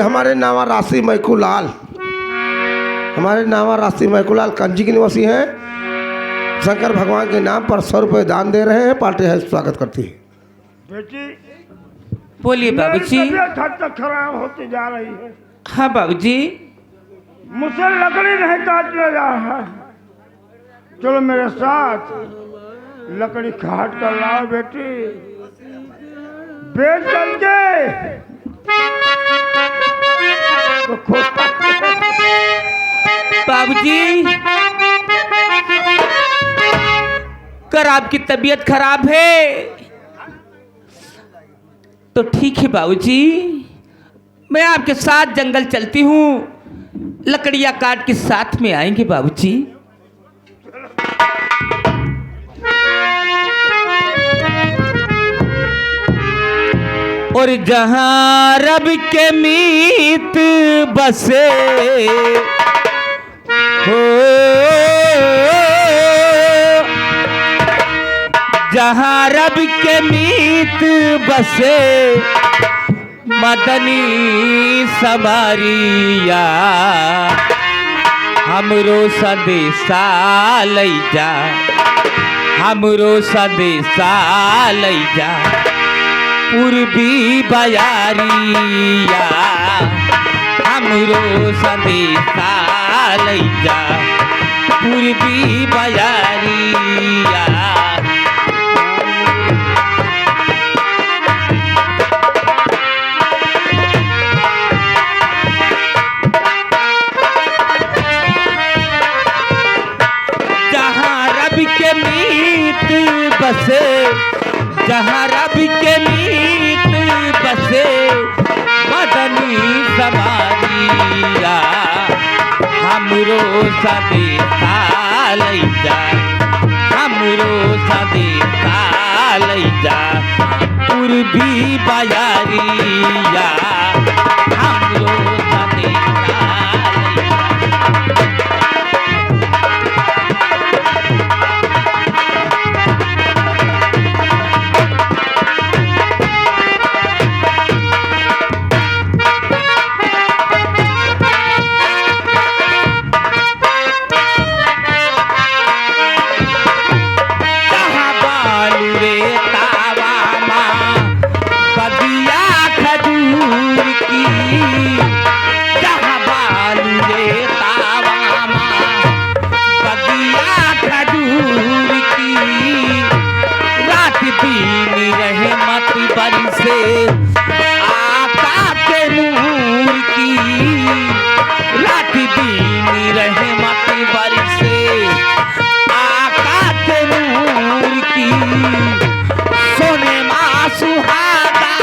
हमारे नावा राशि मैकूलाल, हमारे नावा राशि मैकूलाल कंजी के निवासी हैं। शंकर भगवान के नाम पर 100 रुपये दान दे रहे हैं। पार्टी है स्वागत करती है। बेटी बोलिए बाबूजी। तबीयत हद तक खराब होती जा रही है। हाँ बाबूजी। मुझसे लकड़ी नहीं काटने जा रहा है। चलो मेरे साथ लकड़ी काट कर लाओ बेटी। बेच करके तो खुद बाबूजी कर आपकी तबीयत खराब है तो ठीक है बाबूजी, मैं आपके साथ जंगल चलती हूँ। लकड़ियाँ काट के साथ में आएंगे बाबूजी। और जहाँ रब के मीत बसे हो, जहाँ रब के मीत बसे मदनी समारिया हमरो संदेशा लई जा, हमरो संदेशा लई जा पूर्वी बयारिया हमरो संदेशा लई जा पूर्वी बयारिया। जहाँ रब के मीत बसे, जहाँ रब के मीत बसे मदनी समारिया हमरो संदेशा लई जा, हमरो संदेशा लई जा पूर्वी बयारिया हमरो संदेशा लई जा। से आका के नूर की रात दीनी रहमत बरसे आका के नूर की सोने माँ सुहागा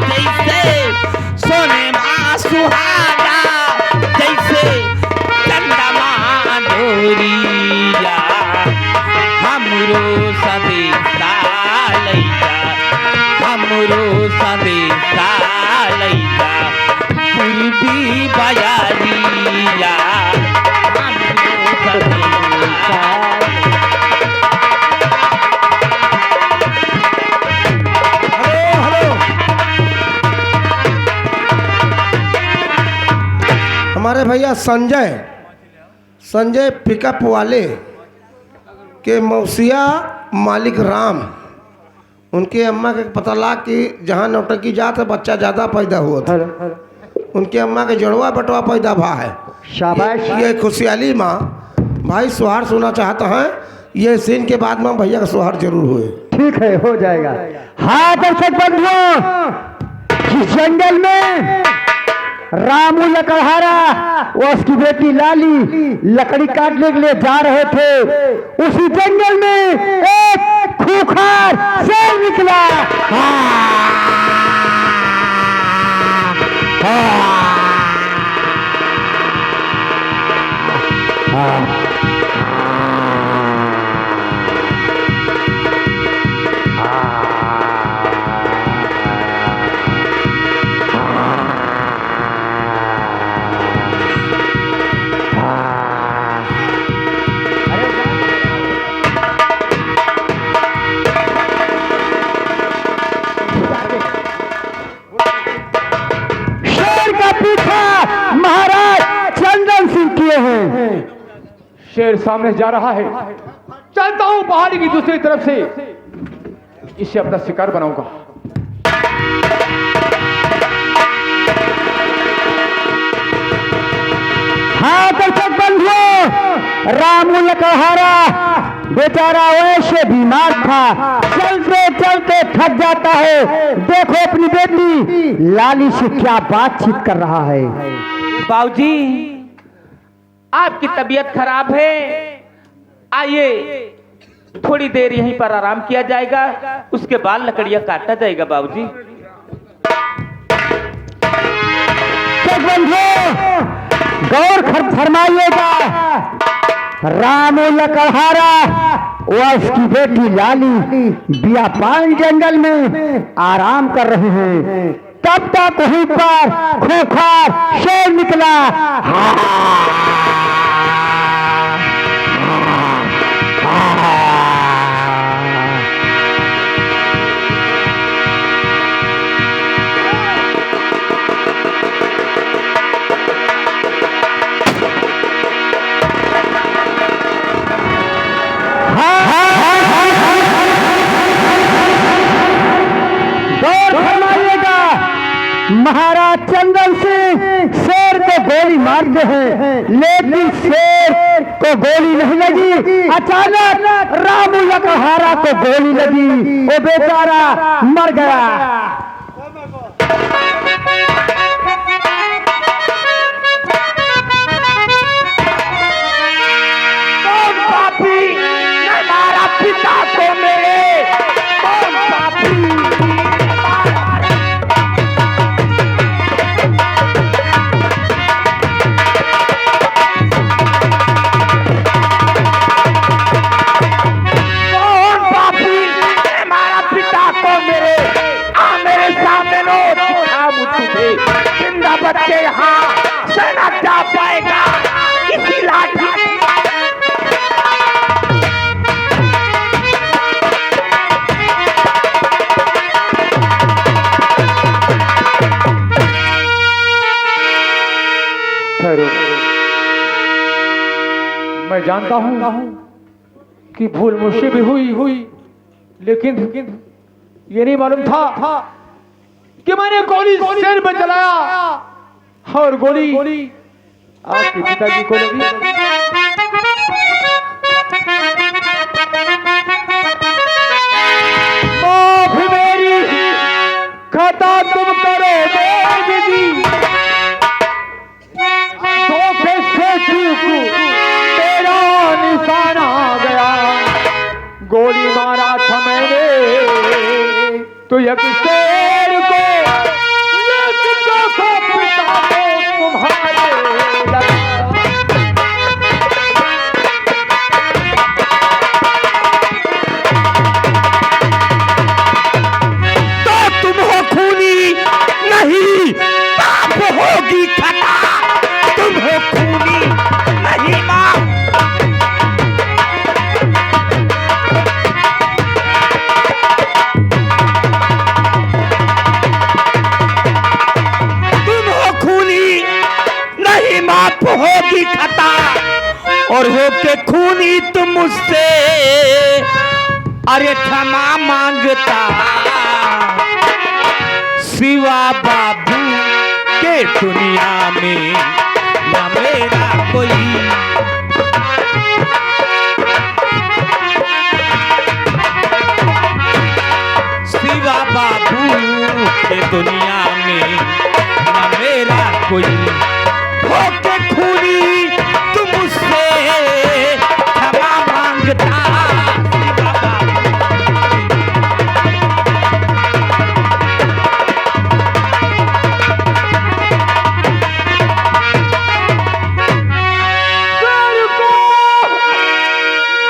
जैसे सोने माँ सुहागा जैसे चंद्रमा डोरिया हमरो संदेशा लई जा, हमरो संदेशा लई जा पूर्वी बयारिया हमरो संदेशा। हेलो हमारे भैया संजय पिकअप वाले के मौसिया मालिक राम, उनके अम्मा के पता लगा कि जहाँ नौटंकी जात है बच्चा ज़्यादा पैदा हुआ था। उनके अम्मा के जड़वा बटवा पैदा भा है। शाबाश। ये खुशहाली माँ भाई सुहार सुना चाहता है। ये सीन के बाद में भैया का सुहार जरूर हुए। ठीक है, हो जाएगा। हाँ दर्शक बंधुओं, इस जंगल में रामू लकड़हारा और उसकी बेटी लाली लकड़ी काटने के लिए जा रहे थे। उसी जंगल में एक खूंखार शेर निकला। शेर का पीछा शेर सामने जा रहा है, चलता हूं पहाड़ी की दूसरी तरफ से, इसे अपना शिकार बनाऊंगा। हाँ दर्शक बंधुओं, रामू लकड़हारा बेचारा वैसे बीमार था, चलते चलते थक जाता है। देखो अपनी बेटी लाली से क्या बातचीत कर रहा है। बाबूजी, आपकी तबीयत खराब है, आइए थोड़ी देर यहीं पर आराम किया जाएगा, उसके बाद लकड़ियां काटा जाएगा। बाबूजी गौर फरमाइएगा, रामू लकड़हारा व उसकी बेटी लाली बियापान जंगल में आराम कर रहे हैं। तब तक वहीं पर खूंखार शेर निकला। महाराज चंदन सिंह शेर को गोली मारते हैं, लेकिन शेर को गोली नहीं लगी। अचानक रामू लकड़हारा को गोली लगी, वो बेचारा मर गया। कौन पापी ने मारा पिता को मेरे? कौन पापी? जिंदा बच्चे यहाँ से न जा पाएगा किसी लाठी। मैं जानता हूं कि भूल मुझसे भी हुई, लेकिन ये नहीं मालूम था कि मैंने गोली शेर में चलाया और गोली आपके पिताजी को लगी। माफ मेरी खता तुम करो बेबी, धोखे से चूक तेरा निशाना गया। गोली मारा था मैंने तो एक शेर को, लेकिन धोखा पिता को तुम्हारे लगा। तो तुम हो खूनी नहीं, पाप होगी खता। तुम हो खूनी नहीं मां, माफ होगी खता, और होके खूनी तुम मुझसे अरे क्षमा मांगता। सिवा बाबू के दुनिया में न मेरा कोई, सिवा बाबू के दुनिया में न मेरा कोई। होके खूनी तुम मुझसे क्षमा मांगता।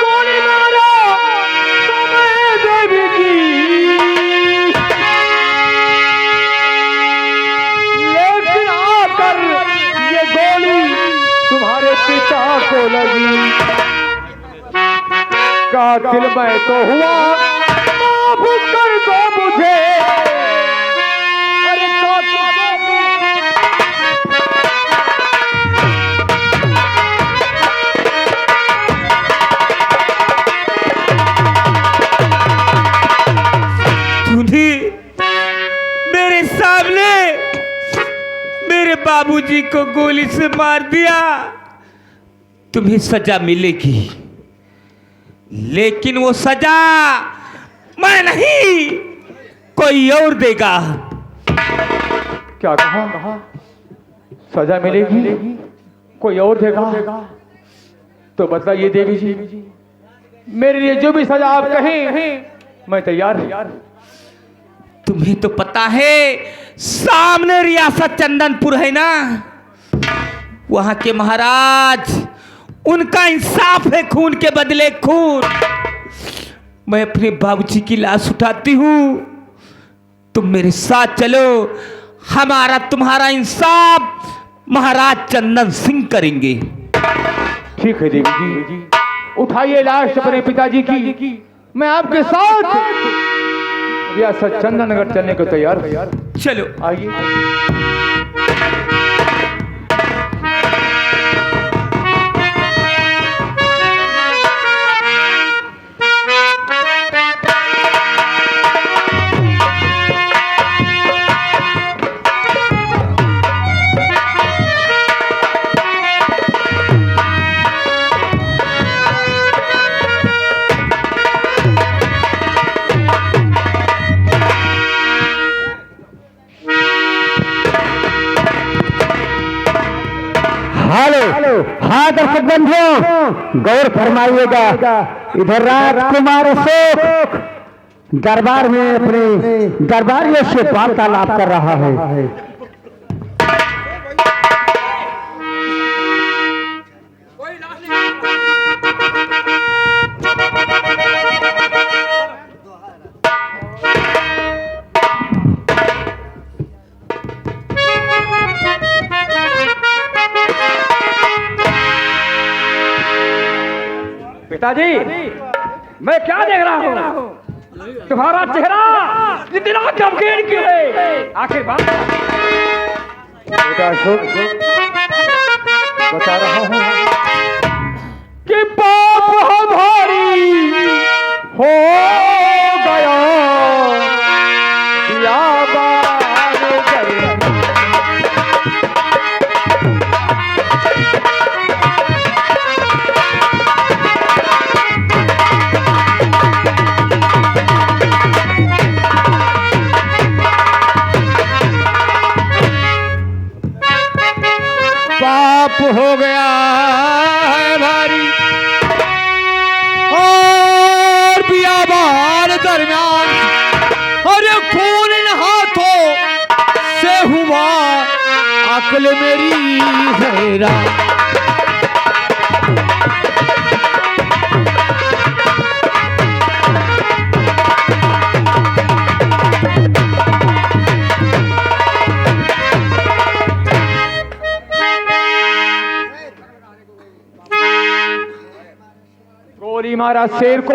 गोली मारो समय देवी की, लेकिन आकर ये गोली तुम्हारे पिता को लगी। कातिल मैं तो हुआ, माफ कर दो मुझे। अरे बाबूजी को गोली से मार दिया, तुम्हें सजा मिलेगी, लेकिन वो सजा मैं नहीं, कोई और देगा। क्या कहा? सजा मिलेगी, कोई और देगा? तो बताइए देवी जी, मेरे लिए जो भी सजा आप कहें मैं तैयार। तुम्हें तो पता है सामने रियासत चंदनपुर है ना, वहां के महाराज, उनका इंसाफ है खून के बदले खून। मैं अपने बाबूजी की लाश उठाती हूँ, तुम मेरे साथ चलो, हमारा तुम्हारा इंसाफ महाराज चंदन सिंह करेंगे। ठीक है देवी जी, उठाइए लाश अपने पिताजी की, मैं आपके साथ रियासत चंदनगढ़ चलने को तैयार। चलो आइए। हेलो, हाँ दर्शक बंधुओं, गौर फरमाइएगा, इधर राजकुमार अशोक दरबार में अपने दरबारियों से वार्तालाप कर रहा है। पिताजी, मैं क्या देख रहा हूँ? तुम्हारा चेहरा इतना गमगीन क्यों है? आखिर बात बेटा अशोक, बता रहा हूँ कि पाप भारी हो गया, पाप हो गया है भारी, और बियाबान दरमियान, और ये खून इन हाथों से हुआ, अक्ल मेरी हैरा। गोली मारा शेर को,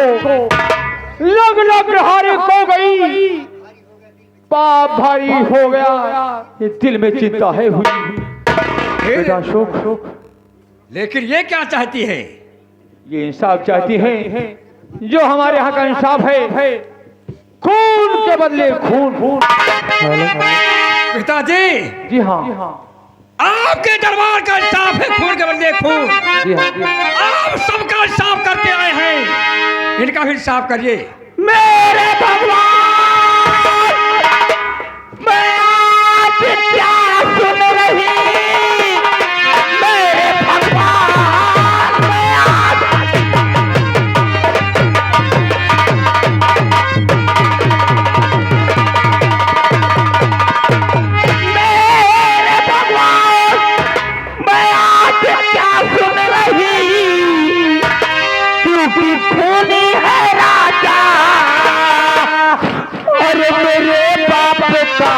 लग लग हारे को गई, पाप भारी हो गया, ये दिल में चिंता है हुई। बेटा अशोक, लेकिन ये क्या चाहती है? ये इंसाफ चाहती है, जो हमारे यहाँ का इंसाफ है, खून के बदले खून। पिताजी, जी हाँ, आपके दरबार का इंसाफ है खून के बदले खून। जी हाँ, आप सबका इंसाफ करते आए हैं, इनका भी इंसाफ करिए। मेरे भगवान, मैं आज क्या सुन रही, मेरे भगवान, मैं आज मेरे भगवान, मैं आज क्या सुन रही, क्योंकि खूनी है राजा, और मेरे बाप का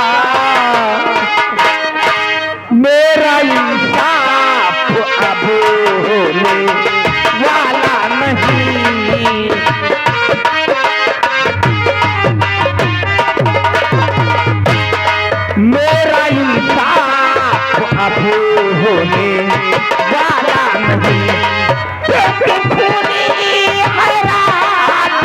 मेरा इंसाफ अब होने वाला नहीं। मेरा इंसाफ अब होने वाला नहीं, क्योंकि खूनी है राजा,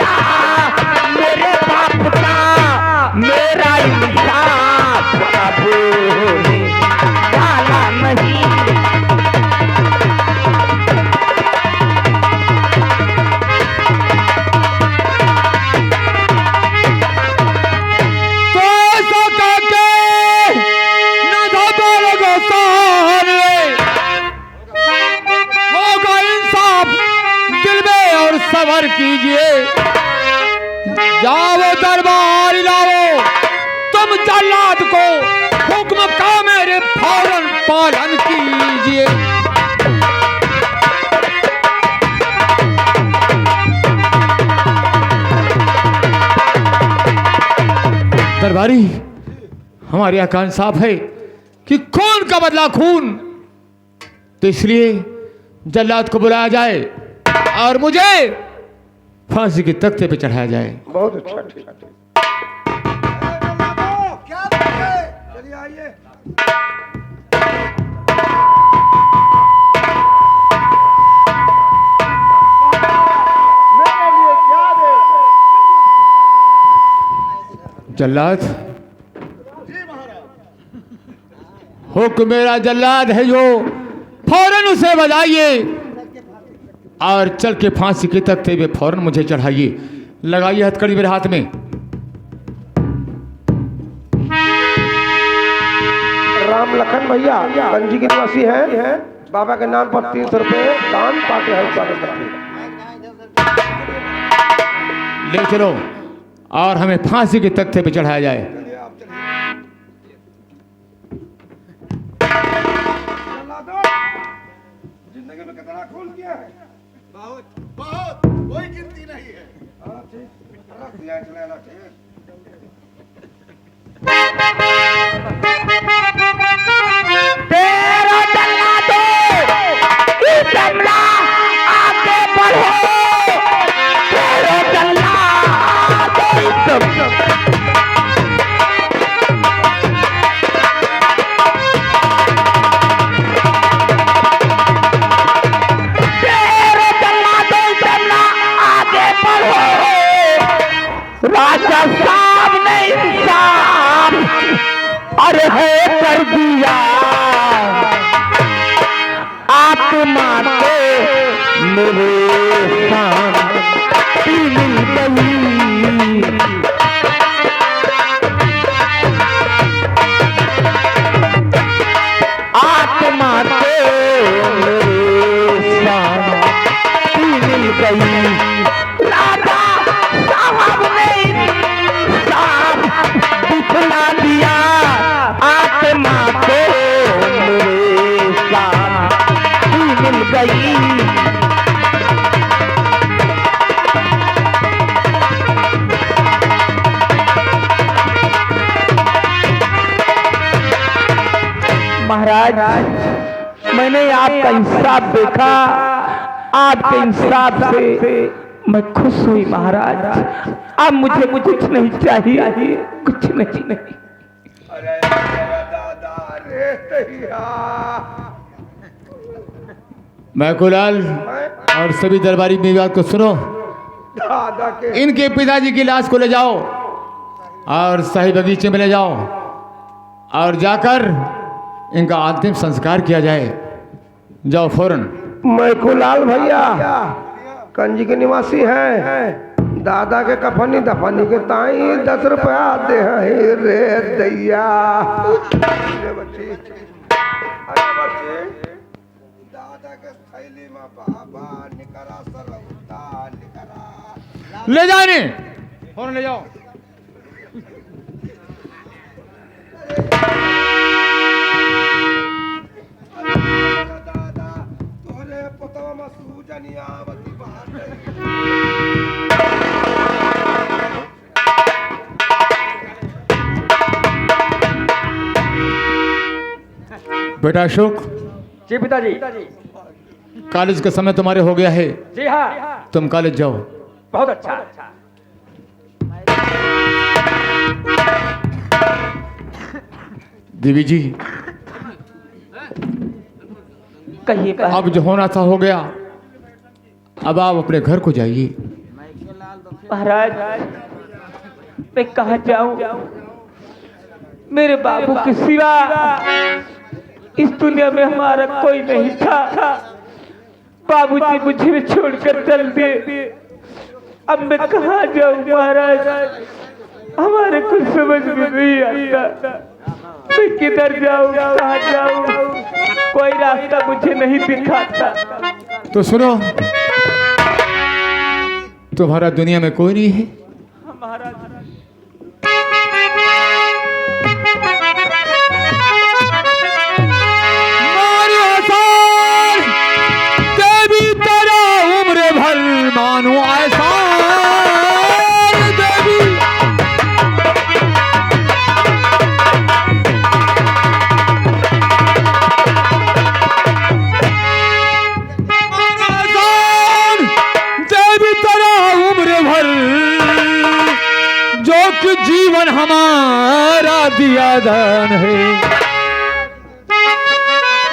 स्वीकार कीजिए। जाओ दरबार लाओ, तुम जल्लाद को हुक्म का मेरे फौरन पालन कीजिए। दरबारी, हमारी आकांक्षा साफ है कि खून का बदला खून, तो इसलिए जल्लाद को बुलाया जाए और मुझे फांसी के तख्ते पे चढ़ाया जाए। बहुत अच्छा, ठीक है। क्या चलिए आइए। जल्लाद, हुक्म मेरा जल्लाद है जो फौरन उसे बजाइए और चल के फांसी के तख्ते पे फौरन मुझे चढ़ाइए। लगाइए हथकड़ी मेरे हाथ में। राम लखन भैया गंजी के निवासी हैं, बाबा के नाम पर 30 रुपए दान पाके है स्वागत ले चलो और हमें फांसी के तख्ते पे चढ़ाया जाए। जिंदगी में कितना खून किया है? बहुत बहुत, कोई गिनती नहीं है। हाँ ठीक, रख दिया चले ना, ठीक। तेरा जल्ला दो इस जमला आगे बढ़ो, तेरा जल्ला दो इस जमला। राजा साहब ने इंसाफ अरे है कर दिया, आत्मा के मेरे शांति मिल गई। आत्मा के मेरे शांति मिल गई। राजा साहब ने इंसाफ दिखला दिया, आत्मा को मेरे शांति मिल गई। महाराज, मैंने आपका इंसाफ देखा, आपके इंसाफ से मैं खुश हुई महाराज। अब मुझे कुछ नहीं चाहिए, कुछ नहीं। अरे दादा रे तैया, मैं कुलाल और सभी दरबारी मेरी बात को सुनो। दादा के इनके पिताजी की लाश को ले जाओ और शाही बगीचे में ले जाओ और जाकर इनका अंतिम संस्कार किया जाए। जाओ फौरन। मैं कुलाल भैया कंजी के निवासी हैं, दादा के कफनी दफनी के ताई 10 रुपया दे हैं रे दैया। अरे बच्ची, दादा के थैली में बाबा निकरा सरौता निकरा। ले जाओ इन्हें, फौरन ले जाओ। दादा तोरे पुतवा में सूजन आवती बाहर बेटा अशोक, जी पिताजी। कॉलेज का समय तुम्हारे हो गया है, जी हाँ, तुम कॉलेज जाओ। बहुत अच्छा। देवी जी, कहिए अब जो होना था हो गया, अब आप अपने घर को जाइए। महाराज, मैं कहाँ जाऊं? मेरे बाबू के सिवा इस दुनिया में हमारा कोई नहीं था। बाबूजी मुझे छोड़कर चल दिए। अब मैं कहाँ जाऊं महाराज? हमारे कुछ समझ में नहीं आता। मैं किधर जाऊं, कहाँ जाऊं? कोई रास्ता मुझे नहीं दिखाता। तो सुनो, तुम्हारा दुनिया में कोई नहीं है? मारे आसान देवी तेरा उम्र भर मानो ऐसा देवी। जीवन हमारा दिया दान है,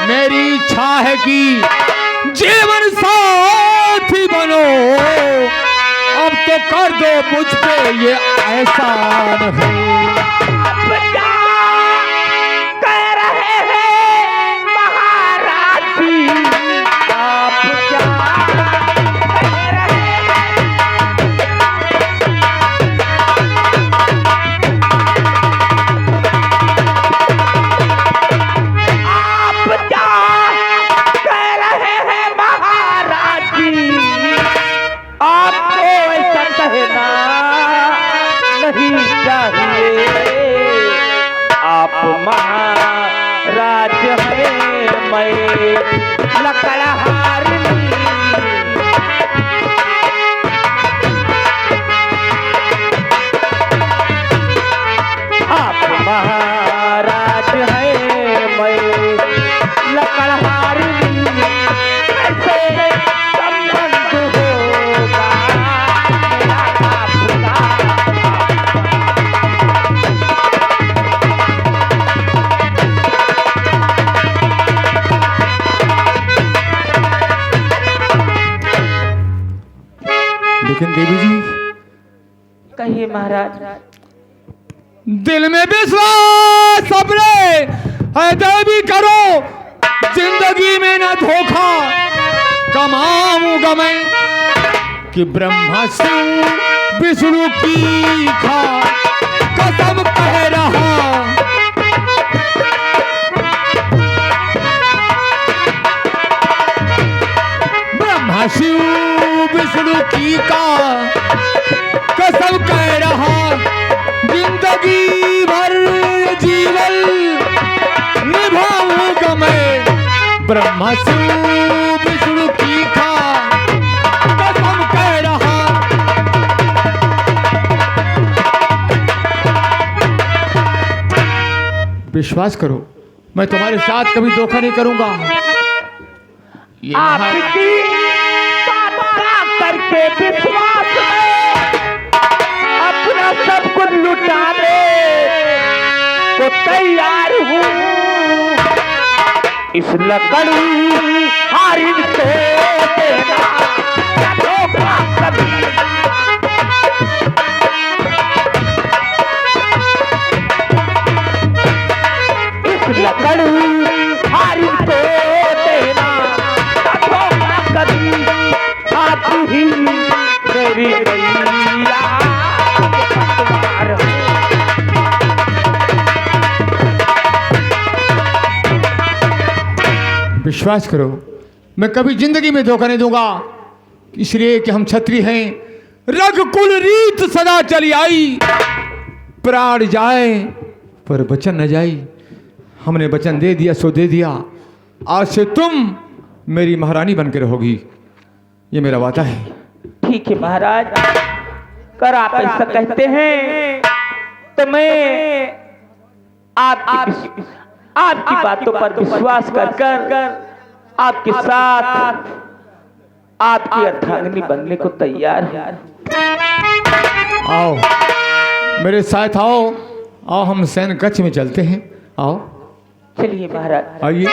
मेरी इच्छा है कि जीवन साथी बनो, अब तो कर दो मुझ पे ये एहसान है। कह रहे हैं महाराज जी, आप क्या कह रहे हैं? आप महाराज हैं, मैं लकड़हारनी। आप महाराज हैं, मैं लकड़हारनी। कैसे संबंध होगा मेरा आपका? लेकिन देवी जी, कहिए महाराज। दिल में विश्वास अपने है देवी करो, जिंदगी में न धोखा कमाऊंगा मैं, कि ब्रह्मा शिव विष्णु की खा कसम कह रहा। ब्रह्मा शिव विष्णु की का कसम कह रहा, जिंदगी भर जीवन निभाऊंगा मैं, ब्रह्मा शिव विष्णु की का कसम कह रहा। विश्वास करो, मैं तुम्हारे साथ कभी धोखा नहीं करूंगा। ये आपकी करके विश्वास में अपना सब कुछ लुटाने को तैयार हूँ। इस लकड़ी हारिन को देना क्या धोखा कभी। इस लकड़ी हारिन को देना क्या धोखा कभी। आप ही मेरी गैया पतवार हो। विश्वास करो, मैं कभी जिंदगी में धोखा नहीं दूंगा, इसलिए कि हम क्षत्रिय हैं। रग कुल रीत सदा चली आई, प्राण जाए पर वचन न जाई। हमने वचन दे दिया सो दे दिया, आज से तुम मेरी महारानी बनकर रहोगी, ये मेरा वादा है। ठीक है महाराज, कर आप ऐसा कहते हैं तो मैं आपकी बातों पर विश्वास कर आपके साथ आपकी अर्धांगिनी बनने को तैयार है। आओ मेरे साथ आओ, आओ हम सैन कक्ष में चलते हैं। आओ चलिए महाराज। आइए।